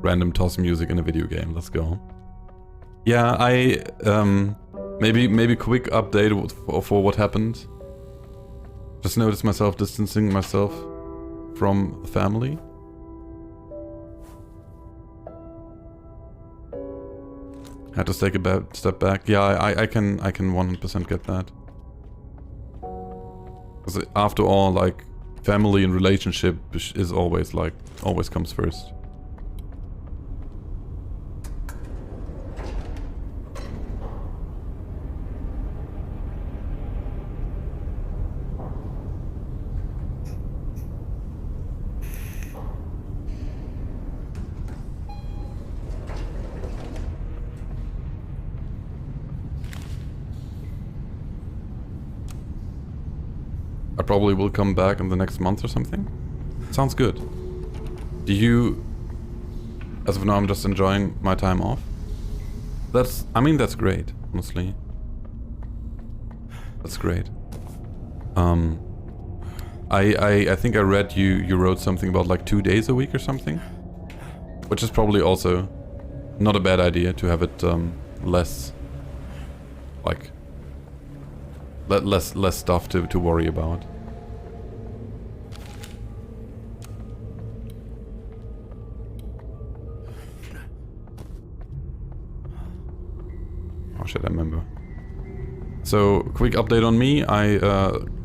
random toss music in a video game. Let's go. Yeah, I maybe quick update for what happened. Just noticed myself distancing myself from the family. Had to take a step back. Yeah, I can 100% get that. Because after all, like, family and relationship is always comes first. I probably will come back in the next month or something. Sounds good. Do you... As of now, I'm just enjoying my time off. I mean, that's great, honestly. That's great. I think I read you wrote something about like 2 days a week or something. Which is probably also not a bad idea to have it less... like... less stuff to worry about. Oh shit, I remember. So, quick update on me. I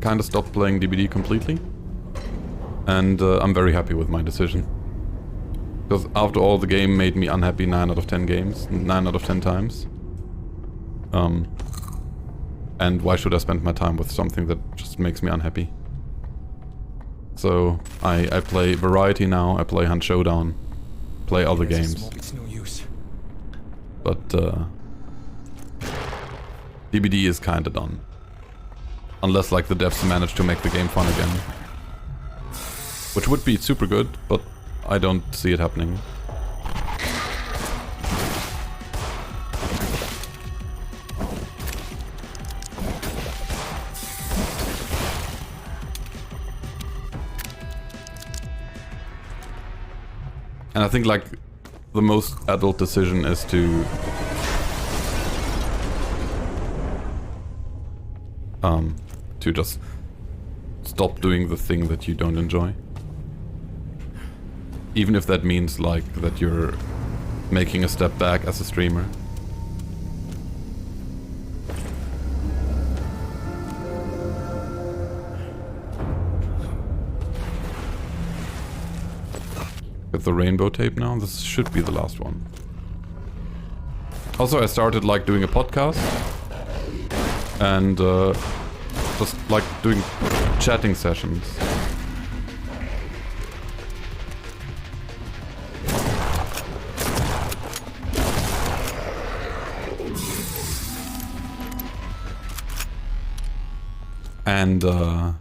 kinda stopped playing DBD completely. And I'm very happy with my decision. Because after all, the game made me unhappy 9 out of 10 games. 9 out of 10 times. And why should I spend my time with something that just makes me unhappy? So, I play Variety now, I play Hunt Showdown, play other games. It's no use. But, DBD is kinda done. Unless, like, the devs manage to make the game fun again. Which would be super good, but I don't see it happening. And I think, like, the most adult decision is to just stop doing the thing that you don't enjoy. Even if that means, like, that you're making a step back as a streamer. With the rainbow tape now, this should be the last one. Also, I started like doing a podcast and just like doing chatting sessions. And I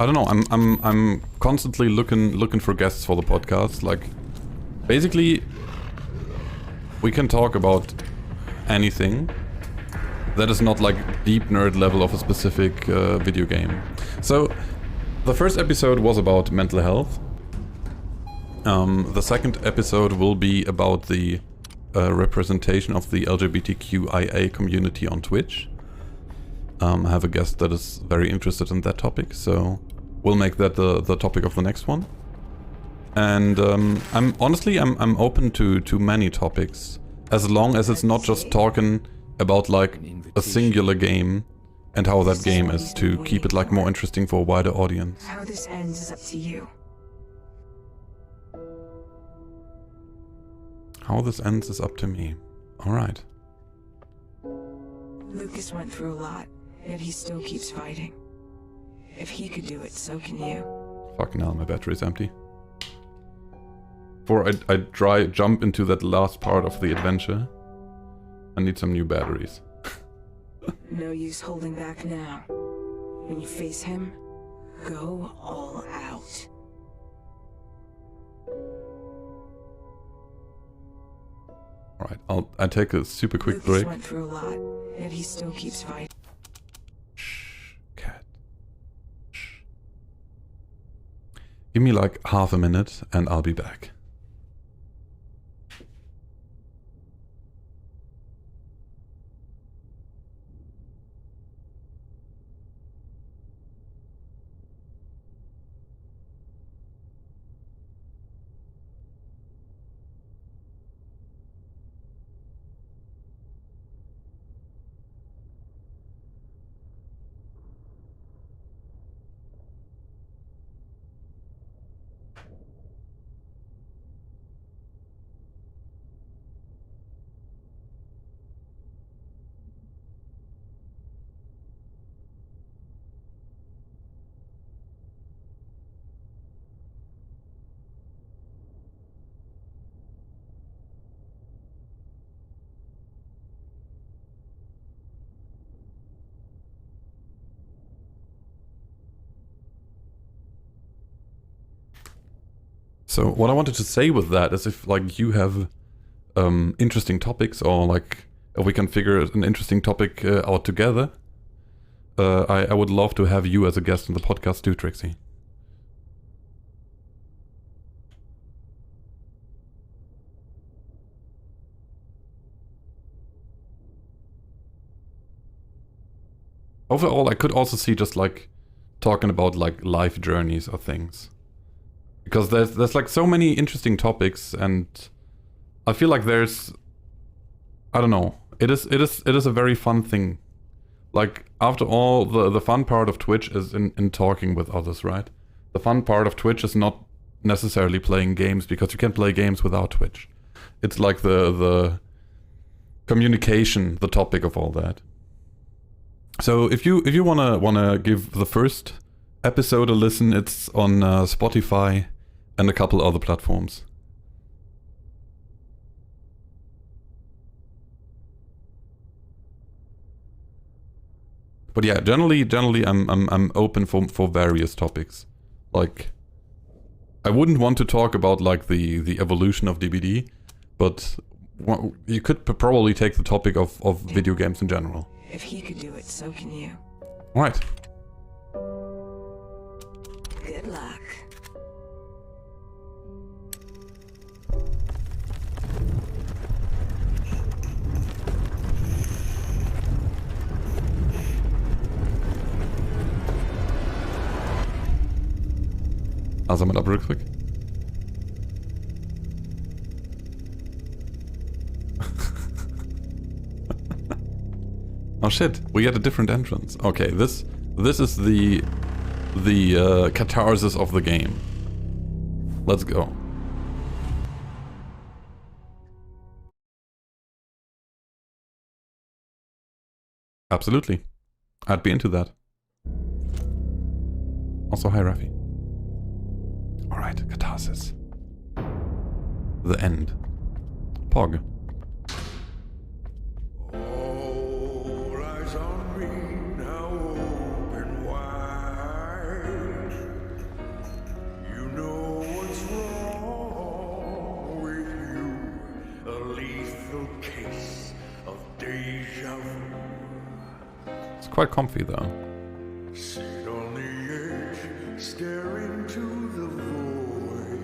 don't know. I'm constantly looking for guests for the podcast. Like, basically, we can talk about anything that is not like deep nerd level of a specific video game. So, the first episode was about mental health. The second episode will be about the representation of the LGBTQIA community on Twitch. I have a guest that is very interested in that topic, so we'll make that the topic of the next one. And I'm open to many topics, as long as it's not just talking about like a singular game and how that game is, to keep it like more interesting for a wider audience. How this ends is up to you. How this ends is up to me. Alright. Lucas went through a lot, yet he still keeps fighting. If he could do it, so can you. Fucking hell, my battery's empty. Before I jump into that last part of the adventure, I need some new batteries. No use holding back now. When you face him, go all out. Alright, I'll take a super quick Lucas break. went through a lot, yet he still keeps fighting. Shh, cat. Shh. Give me like half a minute and I'll be back. So what I wanted to say with that is if like you have interesting topics, or like if we can figure an interesting topic out together, I would love to have you as a guest on the podcast too, Trixie. Overall, I could also see just like talking about like life journeys or things. Because there's like so many interesting topics, and I feel like there's, I don't know, it is a very fun thing. Like after all, the fun part of Twitch is in talking with others, right? The fun part of Twitch is not necessarily playing games, because you can play games without Twitch. It's like the communication, the topic of all that. So if you wanna give the first episode a listen, it's on Spotify and a couple other platforms. But yeah, generally I'm open for various topics. Like, I wouldn't want to talk about like the evolution of DBD, but you could probably take the topic of video games in general. If he could do it, so can you. Right. Good luck. I'll sum it up real quick. Oh shit, we get a different entrance. Okay, this is the catharsis of the game. Let's go. Absolutely. I'd be into that. Also, hi Rafi. Alright, catharsis. The end. Pog. It's quite comfy though. Sit on the edge, stare into the void.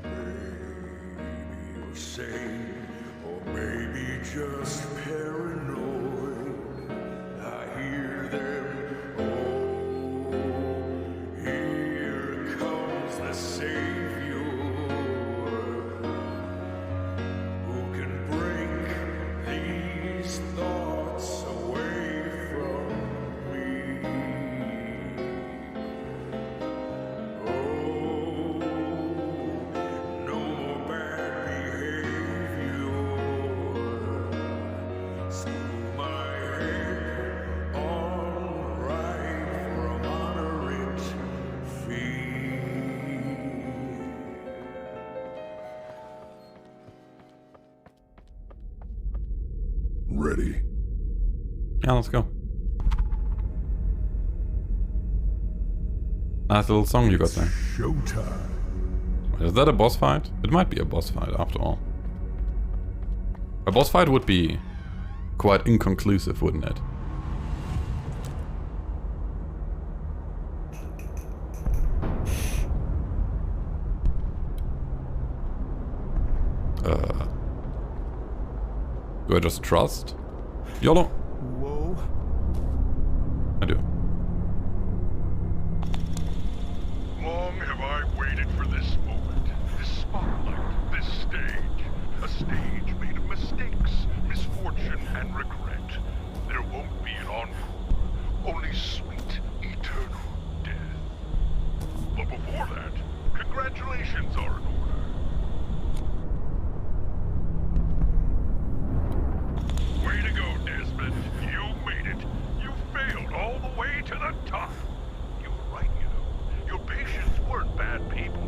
Maybe you're sane, or maybe just paranoid. I hear them. Oh, here comes the Savior. Who can break these thoughts away from me? Oh, no more bad behavior. School my head on right from honorant feet. Ready. Yeah, let's go. Nice little song you got there. Showtime. Is that a boss fight? It might be a boss fight after all. A boss fight would be quite inconclusive, wouldn't it? Do I just trust? YOLO! Whoa. I do. Long have I waited for this moment, this spotlight, this stage. A stage made of mistakes, misfortune, and regret. There won't be an encore, only sweet, eternal death. But before that, congratulations are in order. Way to go, Desmond. You made it. You failed all the way to the top. You were right, you know. Your patients weren't bad people,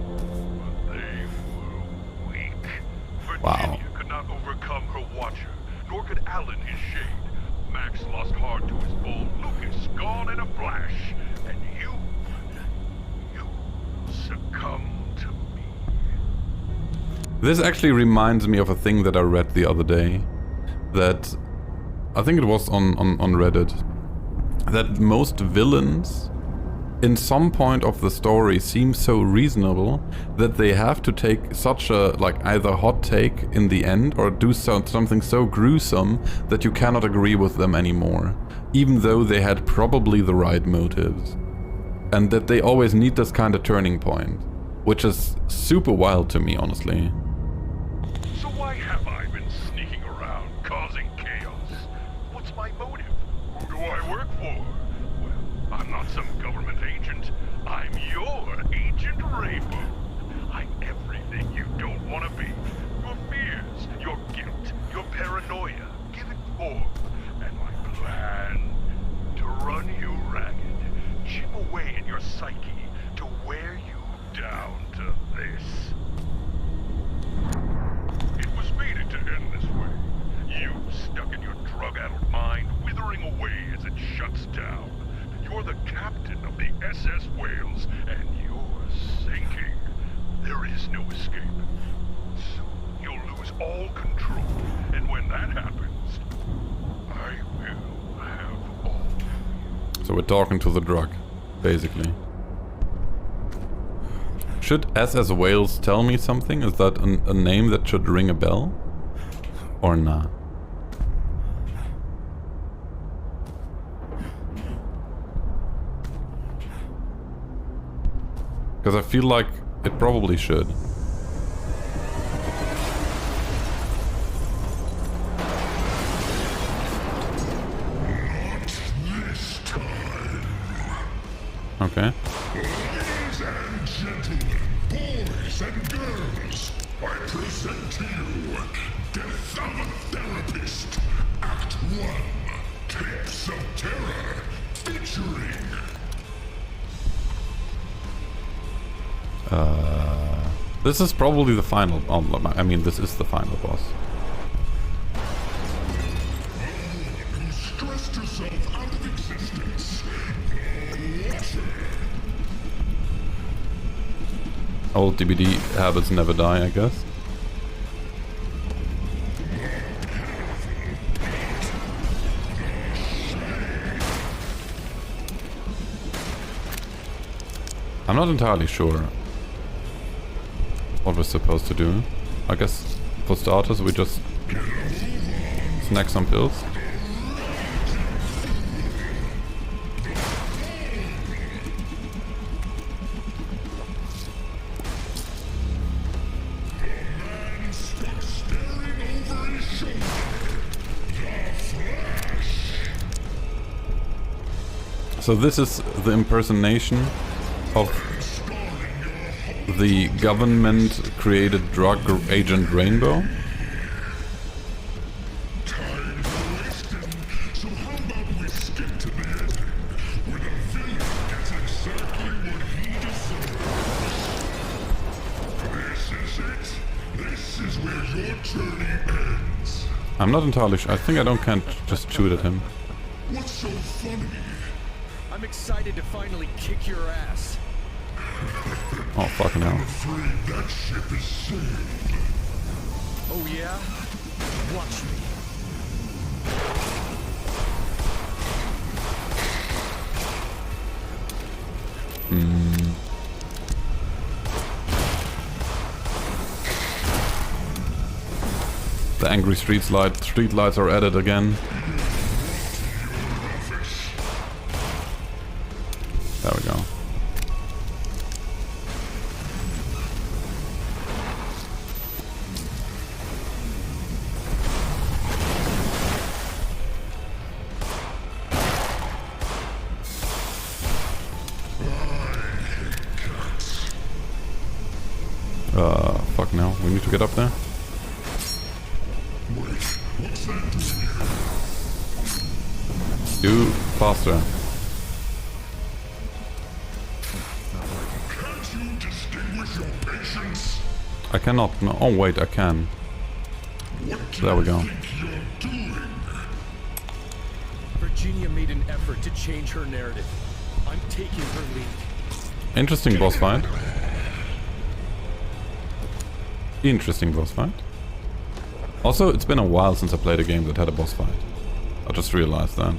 but they were weak. Virginia could not overcome her watcher, nor could Alan his shade. This actually reminds me of a thing that I read the other day. That I think it was on Reddit. That most villains in some point of the story seem so reasonable that they have to take such a, like, either hot take in the end or do something so gruesome that you cannot agree with them anymore, even though they had probably the right motives. And that they always need this kind of turning point, which is super wild to me, honestly. So why have I been sneaking around, causing chaos? What's my motive? Who do I work for? Well, I'm not some government agent. I'm your Agent Rainbow. I'm everything you don't want to be. Your fears, your guilt, your paranoia. Give it form. And my plan, to run you ragged. Chip away at your psyche to wear you down to this. It was fated to end this way. You stuck in your drug-addled mind, withering away as it shuts down. You're the captain of the SS Wales, and you're sinking. There is no escape. Soon you'll lose all control, and when that happens, I will have all. So we're talking to the drug, basically. Should SS Wales tell me something? Is that a name that should ring a bell? Or nah? Because I feel like it probably should. Okay. Ladies and gentlemen, boys and girls, I present to you Death of a Therapist, Act 1, Tapes of Terror, featuring... This is probably the final... I mean, this is the final boss. who stressed herself out of existence. Old DBD habits never die, I guess. I'm not entirely sure what we're supposed to do. I guess for starters we just snack some pills. So this is the impersonation of the government-created drug Agent Rainbow. So how about we skip to the ending, where the villain gets exactly what he deserves. This is it. This is where your journey ends. I'm not entirely sure. I think can't just shoot at him. What's so funny? I'm excited to finally kick your ass. Oh, fucking hell. I'm afraid that ship is sailed. Oh yeah? Watch me. The angry street lights are added again. There we go. Fuck no. We need to get up there. Do faster. Can't you distinguish your patience? I cannot. No. Oh wait, I can. There we go. Virginia made an effort to change her narrative. I'm taking her lead. Interesting boss fight. Interesting boss fight. Also, it's been a while since I played a game that had a boss fight. I just realized that.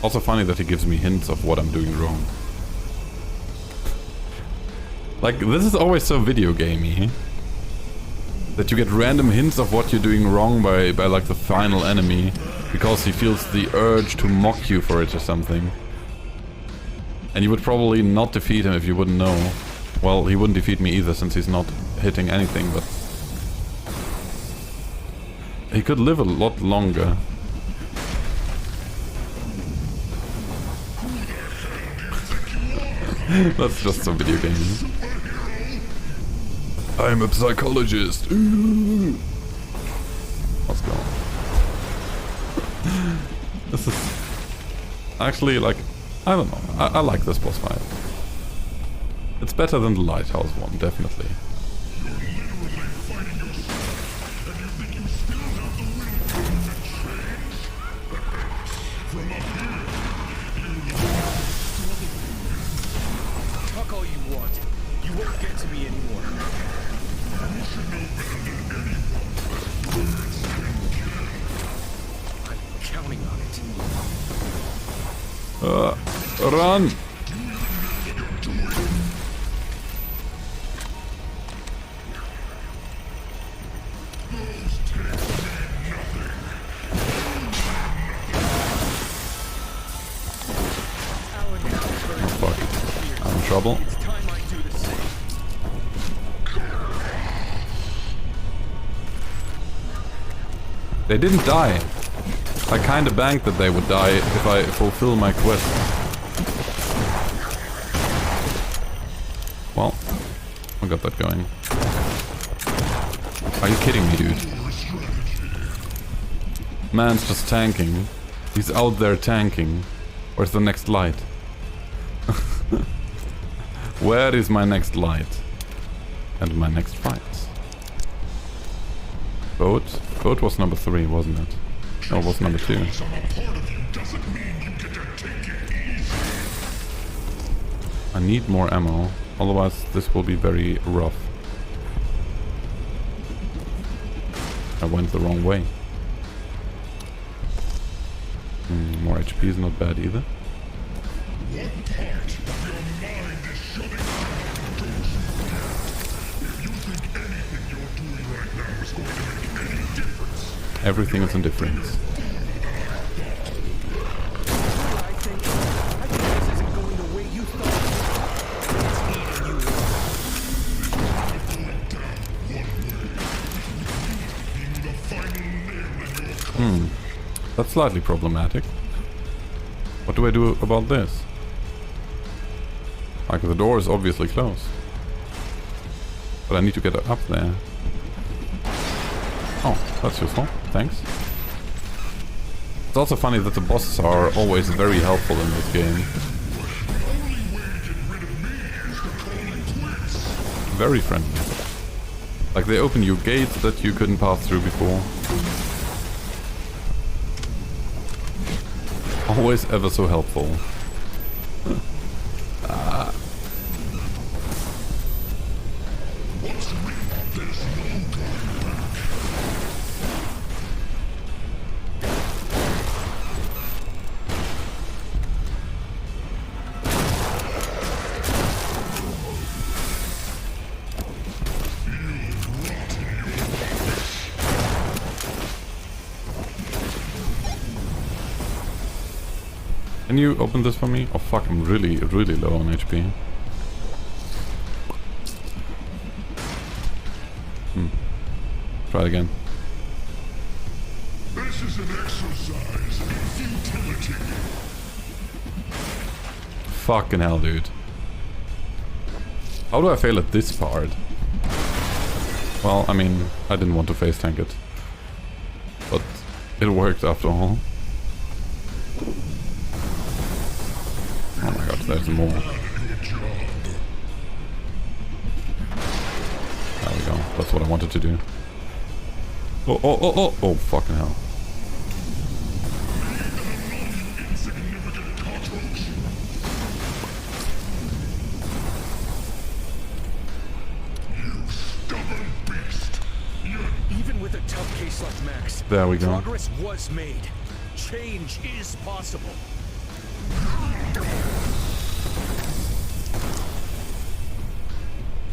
Also funny that he gives me hints of what I'm doing wrong. Like, this is always so video gamey. That you get random hints of what you're doing wrong by like the final enemy. Because he feels the urge to mock you for it or something. And you would probably not defeat him if you wouldn't know. Well, he wouldn't defeat me either since he's not hitting anything, but... he could live a lot longer. That's just some video game. I'm a psychologist. Ooh. Let's go. This is actually like, I don't know. I like this boss fight. It's better than the Lighthouse one, definitely. Talk all you want. You won't get to me anymore. I'm counting on it. Run! Trouble. They didn't die. I kinda banked that they would die if I fulfill my quest. Well, I got that going. Are you kidding me, dude? Man's just tanking. He's out there tanking. Where's the next light? Where is my next light? And my next fight? Boat? Boat was number 3, wasn't it? No, it was number 2. I need more ammo, otherwise this will be very rough. I went the wrong way. More HP is not bad either. Everything is indifference. That's slightly problematic. What do I do about this? Like, the door is obviously closed. But I need to get up there. Oh, that's useful. Thanks. It's also funny that the bosses are always very helpful in this game. Very friendly. Like, they open you gates that you couldn't pass through before. Always ever so helpful. Can you open this for me? Oh fuck, I'm really, really low on HP. Try it again. This is an exercise in futility. Fucking hell, dude. How do I fail at this part? Well, I mean, I didn't want to face tank it. But it worked after all. Oh my god, there's more. There we go. That's what I wanted to do. Oh, oh, oh, oh, oh, fucking hell. There we go. Progress was made. Change is possible.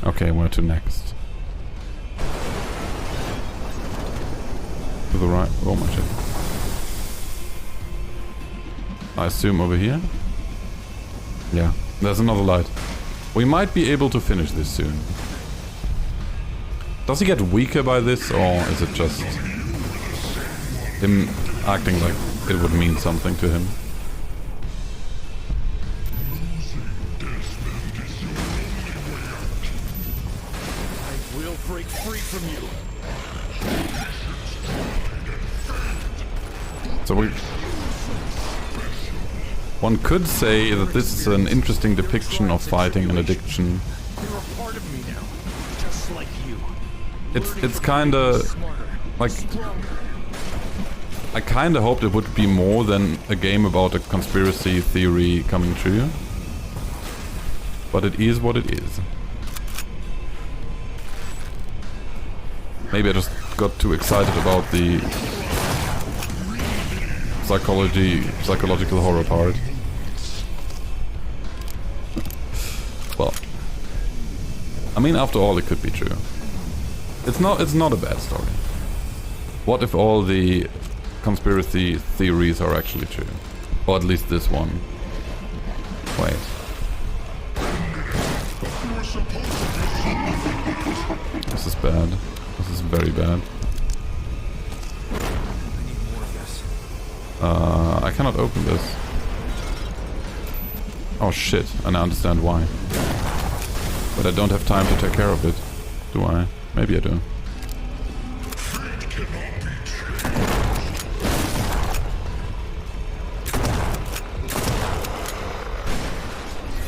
Okay, where to next? To the right. Oh my shit. I assume over here? Yeah, there's another light. We might be able to finish this soon. Does he get weaker by this, or is it just him acting like it would mean something to him? I will break free from you. So one could say that this is an interesting depiction of fighting an addiction. You're a part of me now, just like you. It's kinda like, I kinda hoped it would be more than a game about a conspiracy theory coming true. But it is what it is. Maybe I just got too excited about the psychological horror part. Well, I mean, after all, it could be true. It's not a bad story. What if all the conspiracy theories are actually true? Or at least this one. Wait. This is bad. This is very bad. I cannot open this. Oh shit, and I understand why. But I don't have time to take care of it. Do I? Maybe I do.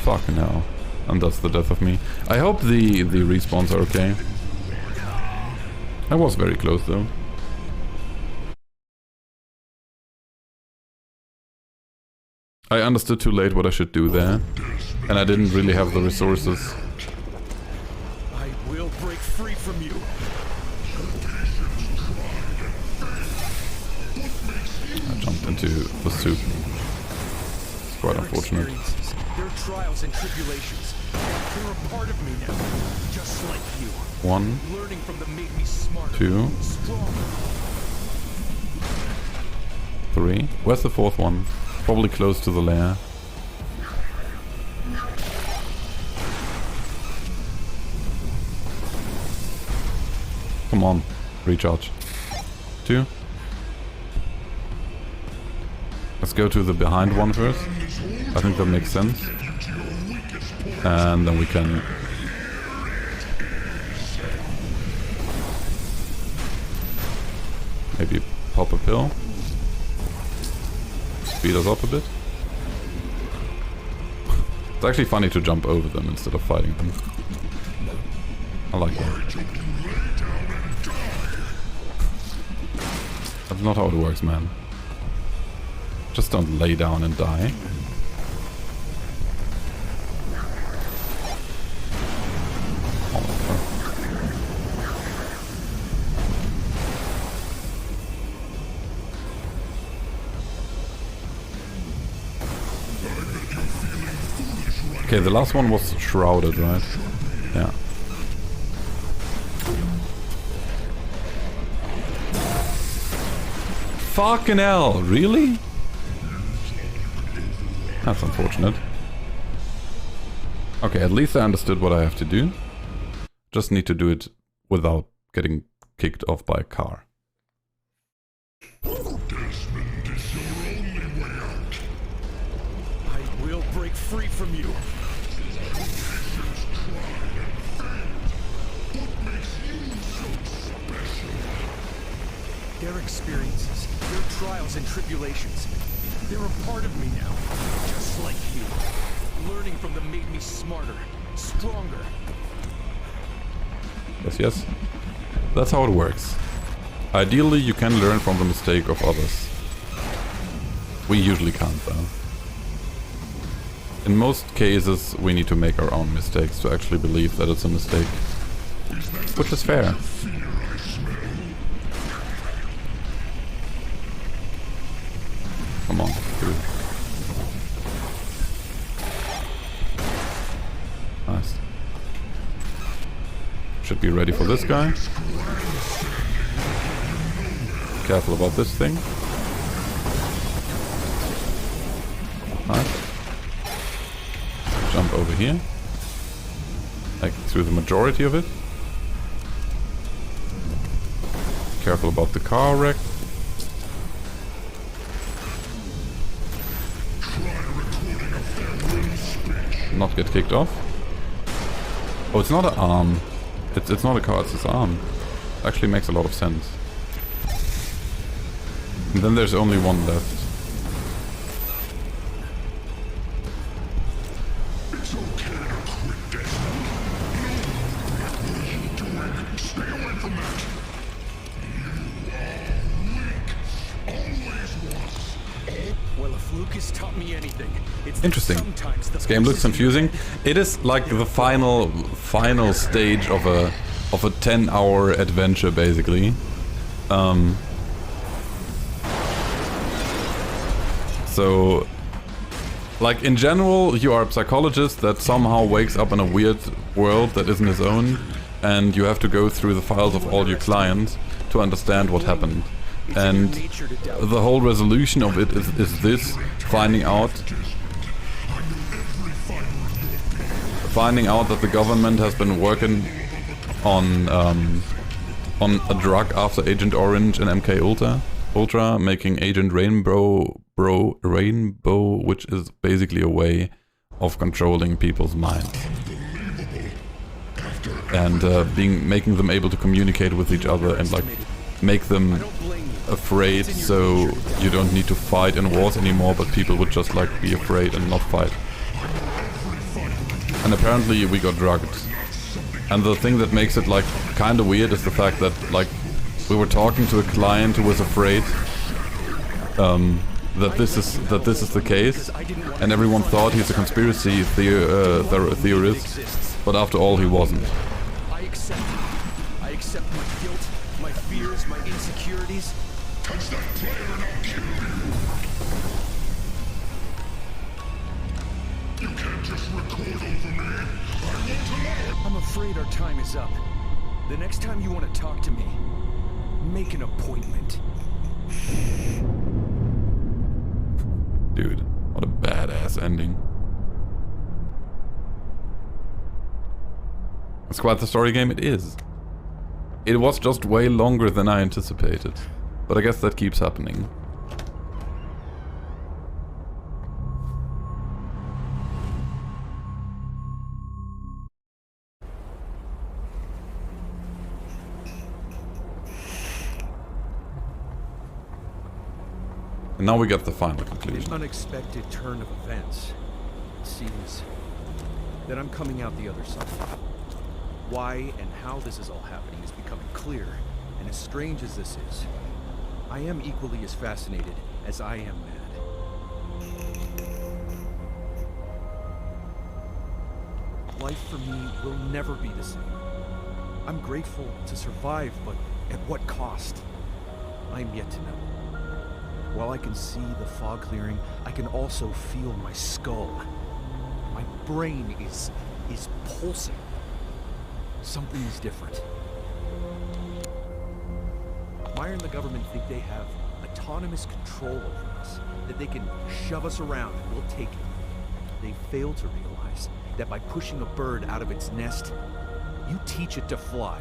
Fucking hell. And that's the death of me. I hope the respawns are okay. I was very close though. I understood too late what I should do there. And I didn't really have the resources. I will break free from you. I jumped into the soup. It's quite unfortunate. Their trials and tribulations. They're a part of me now, just like you. 1, Learning from them made me smarter, 2, stronger. 3. Where's the 4th one? Probably close to the lair. Come on, recharge. 2. Let's go to the behind one first. I think that makes sense. And then we can... maybe pop a pill. Speed us up a bit. It's actually funny to jump over them instead of fighting them. I like that. That's not how it works, man. Just don't lay down and die. Okay, the last one was shrouded, right? Yeah. Fucking hell, really? That's unfortunate. Okay, at least I understood what I have to do. Just need to do it without getting kicked off by a car. I will break free from you. Their experiences, their trials and tribulations, they're a part of me now, just like you. Learning from them made me smarter, stronger. Yes, yes. That's how it works. Ideally, you can learn from the mistake of others. We usually can't, though. In most cases, we need to make our own mistakes to actually believe that it's a mistake. Which is fair. Should be ready for this guy. Careful about this thing. Nice. Jump over here. Like through the majority of it. Careful about the car wreck. Not get kicked off. Oh, it's not an arm. It's not a car, it's his arm. Actually makes a lot of sense. And then there's only one left. It's okay to quit, Desmond. What are you doing? Stay away from that. You are weak. Always was. Well, if Lucas taught me anything, it's that Interesting. sometimes the This game looks forces in your confusing. head- It is like the final stage of a 10-hour adventure, basically. So, like in general, you are a psychologist that somehow wakes up in a weird world that isn't his own, and you have to go through the files of all your clients to understand what happened. And the whole resolution of it is this: finding out that the government has been working on a drug after Agent Orange and MK Ultra, making Agent Rainbow, which is basically a way of controlling people's minds and making them able to communicate with each other and like make them afraid, so you don't need to fight in wars anymore, but people would just like be afraid and not fight. And apparently we got drugged. And the thing that makes it like kind of weird is the fact that like we were talking to a client who was afraid that this is the case, and everyone thought he's a conspiracy theorist, but after all he wasn't. I accept my guilt, my fears, my insecurities. Touch that player and I'll kill you. You can't just record over me. I won't allow it. I'm afraid our time is up. The next time you want to talk to me, make an appointment. Dude, what a badass ending. It's quite the story game, it is. It was just way longer than I anticipated. But I guess that keeps happening. And now we get the final conclusion. An unexpected turn of events. It seems that I'm coming out the other side. Why and how this is all happening is becoming clear, and as strange as this is, I am equally as fascinated as I am mad. Life for me will never be the same. I'm grateful to survive, but at what cost? I'm yet to know. While I can see the fog clearing, I can also feel my skull. My brain is pulsing. Something is different. Meyer and the government think they have autonomous control over us, that they can shove us around and we'll take it. They fail to realize that by pushing a bird out of its nest, you teach it to fly.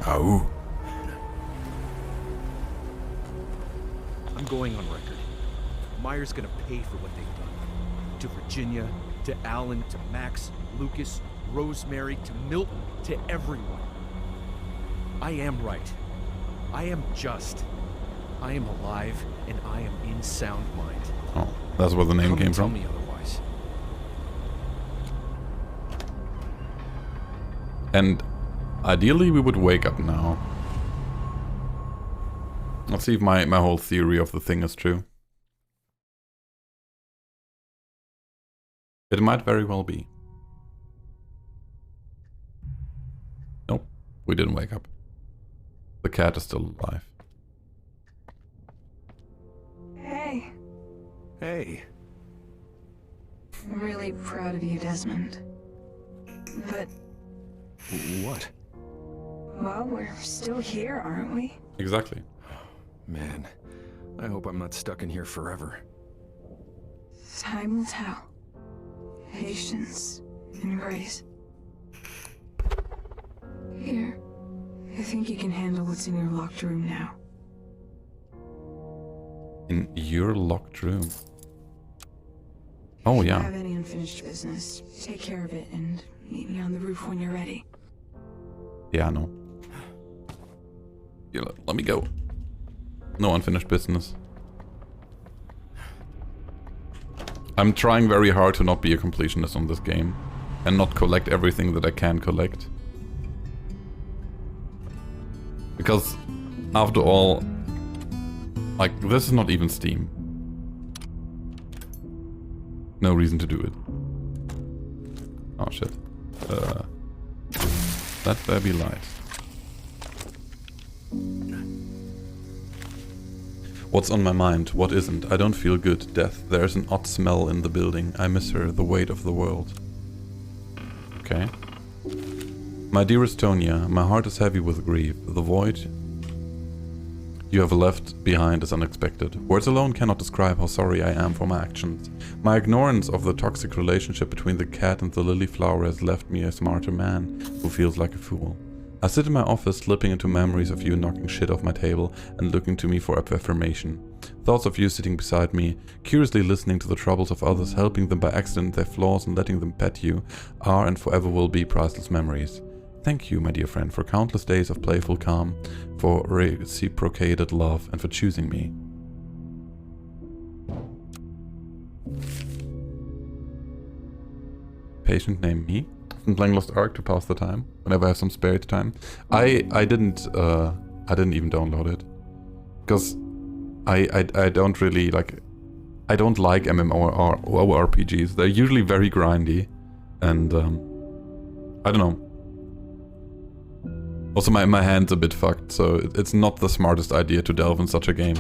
Oh. I'm going on record. Meyer's gonna pay for what they've done. To Virginia, to Alan, to Max, Lucas, Rosemary, to Milton, to everyone. I am right. I am just. I am alive, and I am in sound mind. Oh, that's where the name Come came and tell from. me otherwise. And ideally we would wake up now. Let's see if my whole theory of the thing is true. It might very well be. Nope, we didn't wake up. The cat is still alive. Hey, Hey, I'm really proud of you, Desmond. But What? Well, we're still here, aren't we? Exactly. Man, I hope I'm not stuck in here forever. Time will tell. Patience and grace. Here. I think you can handle what's in your locked room now. In your locked room? Oh, If you yeah. have any unfinished business, take care of it and meet me on the roof when you're ready. Yeah, no. Yeah, let me go. No unfinished business. I'm trying very hard to not be a completionist on this game and not collect everything that I can collect. Because, after all, like, this is not even Steam. No reason to do it. Oh shit. Let there be light. What's on my mind? What isn't? I don't feel good. Death. There's an odd smell in the building. I miss her. The weight of the world. Okay. My dearest Tonya, my heart is heavy with grief. The void you have left behind is unexpected. Words alone cannot describe how sorry I am for my actions. My ignorance of the toxic relationship between the cat and the lily flower has left me a smarter man who feels like a fool. I sit in my office, slipping into memories of you knocking shit off my table and looking to me for affirmation. Thoughts of you sitting beside me, curiously listening to the troubles of others, helping them by accident, their flaws, and letting them pet you, are and forever will be priceless memories. Thank you, my dear friend, for countless days of playful calm, for reciprocated love, and for choosing me. Patient named me. I'm playing Lost Ark to pass the time whenever I have some spare time. I didn't even download it because I don't really like. I don't like MMORPGs. They're usually very grindy, and I don't know. Also, my hand's a bit fucked, so it's not the smartest idea to delve in such a game.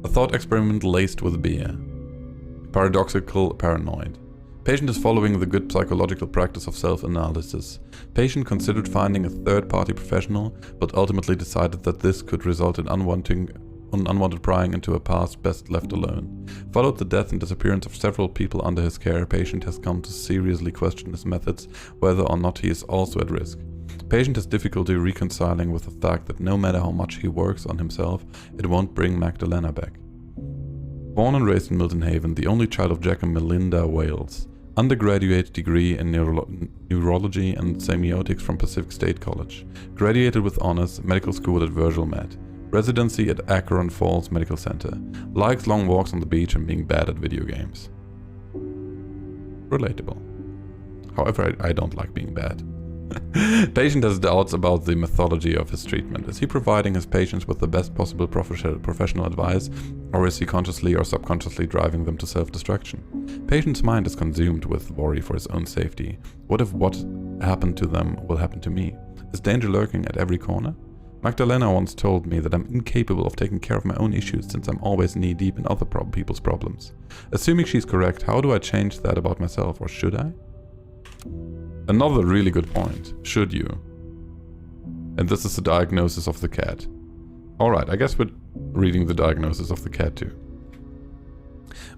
A thought experiment laced with beer. Paradoxical paranoid. Patient is following the good psychological practice of self-analysis. Patient considered finding a third-party professional, but ultimately decided that this could result in unwanted prying into a past best left alone. Followed the death and disappearance of several people under his care, Patient has come to seriously question his methods, whether or not he is also at risk. Patient has difficulty reconciling with the fact that no matter how much he works on himself, it won't bring Magdalena back. Born and raised in Milton Haven, the only child of Jack and Melinda Wales. Undergraduate degree in neurology and semiotics from Pacific State College. Graduated with honors, medical school at Virgil Med. Residency at Akron Falls Medical Center. Likes long walks on the beach and being bad at video games. Relatable. However, I don't like being bad. Patient has doubts about the methodology of his treatment. Is he providing his patients with the best possible professional advice, or is he consciously or subconsciously driving them to self-destruction? Patient's mind is consumed with worry for his own safety. What if what happened to them will happen to me? Is danger lurking at every corner? Magdalena once told me that I'm incapable of taking care of my own issues since I'm always knee-deep in other people's problems. Assuming she's correct, how do I change that about myself, or should I? Another really good point. Should you? And this is the diagnosis of the cat. Alright, I guess we're reading the diagnosis of the cat too.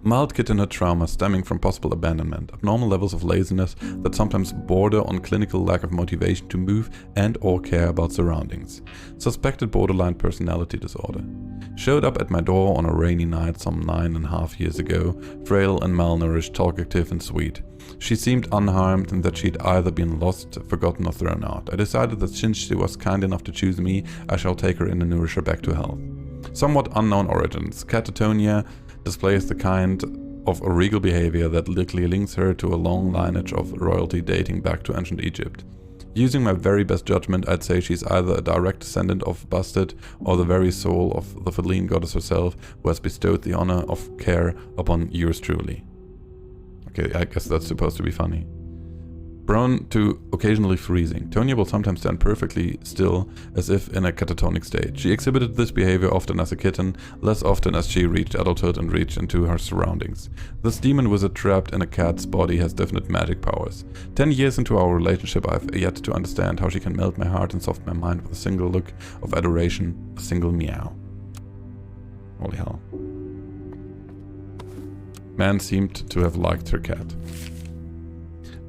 Mild kittenhood trauma stemming from possible abandonment, abnormal levels of laziness that sometimes border on clinical lack of motivation to move and or care about surroundings. Suspected borderline personality disorder. Showed up at my door on a rainy night some 9.5 years ago, frail and malnourished, talkative and sweet. She seemed unharmed and that she'd either been lost, forgotten or thrown out. I decided that since she was kind enough to choose me, I shall take her in and nourish her back to health. Somewhat unknown origins. Catatonia displays the kind of regal behavior that likely links her to a long lineage of royalty dating back to ancient Egypt. Using my very best judgment, I'd say she's either a direct descendant of Bastet or the very soul of the Feline goddess herself, who has bestowed the honor of care upon yours truly. Okay, I guess that's supposed to be funny. prone to occasionally freezing. Tonya will sometimes stand perfectly still, as if in a catatonic state. She exhibited this behavior often as a kitten, less often as she reached adulthood and reached into her surroundings. This demon wizard trapped in a cat's body has definite magic powers. 10 years into our relationship, I've yet to understand how she can melt my heart and soften my mind with a single look of adoration, a single meow. Holy hell. Man seemed to have liked her cat.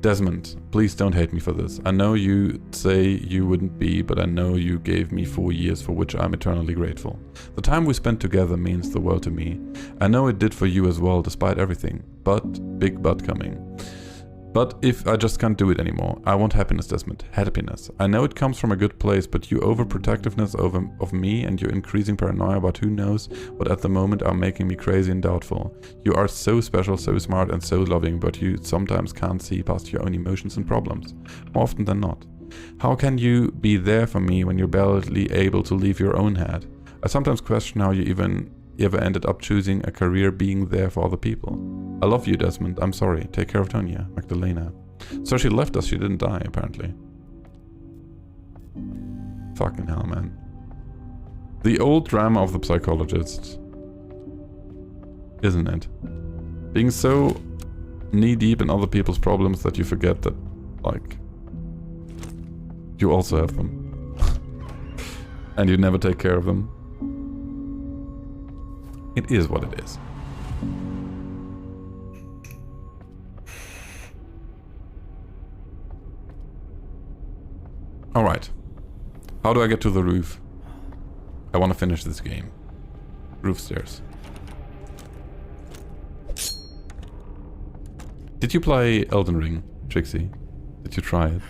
Desmond, please don't hate me for this. I know you say you wouldn't be, but I know you gave me 4 years for which I'm eternally grateful. The time we spent together means the world to me. I know it did for you as well, despite everything. But, big but coming. But if I just can't do it anymore, I want happiness, Desmond. Happiness. I know it comes from a good place, but your overprotectiveness of me and your increasing paranoia about who knows what at the moment are making me crazy and doubtful. You are so special, so smart and so loving, but you sometimes can't see past your own emotions and problems. More often than not. How can you be there for me when you're barely able to leave your own head? I sometimes question how you ever ended up choosing a career being there for other people. I love you, Desmond. I'm sorry. Take care of Tonya. Magdalena. So she left us. She didn't die, apparently. Fucking hell, man. The old drama of the psychologist. Isn't it? Being so knee-deep in other people's problems that you forget that, like, you also have them. And you never take care of them. It is what it is. Alright. How do I get to the roof? I want to finish this game. Roof stairs. Did you play Elden Ring, Trixie? Did you try it?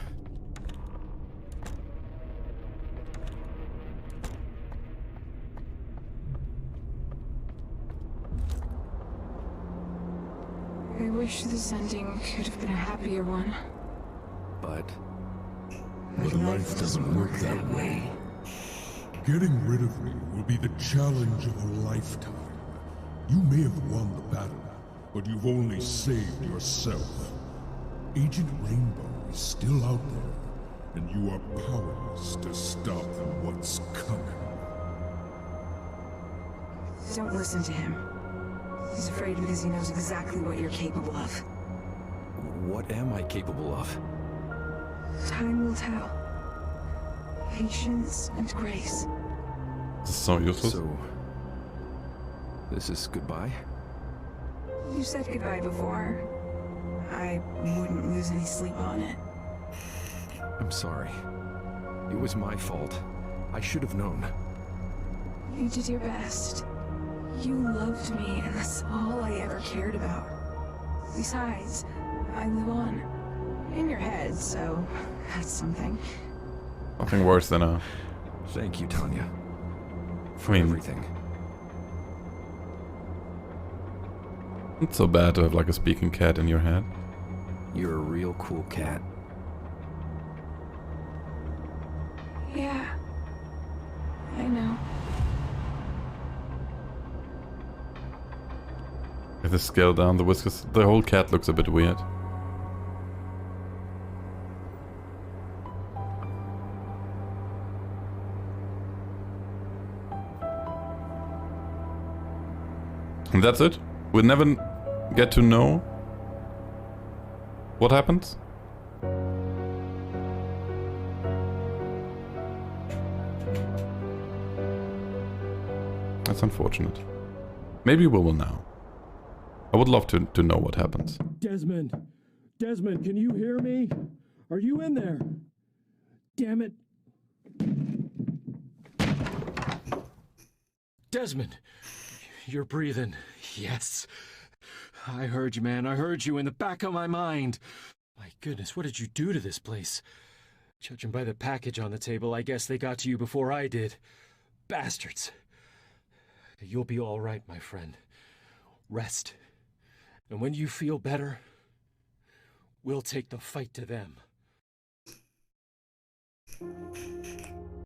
I wish this ending could have been a happier one. But life doesn't work that way. Getting rid of me will be the challenge of a lifetime. You may have won the battle, but you've only saved yourself. Agent Rainbow is still out there, and you are powerless to stop what's coming. Don't listen to him. He's afraid because he knows exactly what you're capable of. what am I capable of? Time will tell. Patience and grace. This is so useless. So, this is goodbye? You said goodbye before. I wouldn't lose any sleep on it. I'm sorry. It was my fault. I should have known. You did your best. You loved me, and that's all I ever cared about. Besides, I live on. In your head, so that's something. Nothing worse than a... Thank you, Tanya. For I mean, everything. it's so bad to have like a speaking cat in your head. You're a real cool cat. Yeah. I know. If they scale down the whiskers, the whole cat looks a bit weird. And that's it? We'll never get to know what happens? That's unfortunate. Maybe we will now. I would love to know what happens. Desmond! Desmond, can you hear me? Are you in there? Damn it. Desmond! You're breathing. Yes. I heard you, man. I heard you in the back of my mind. My goodness, what did you do to this place? Judging by the package on the table, I guess they got to you before I did. Bastards. You'll be all right, my friend. Rest. And when you feel better, we'll take the fight to them.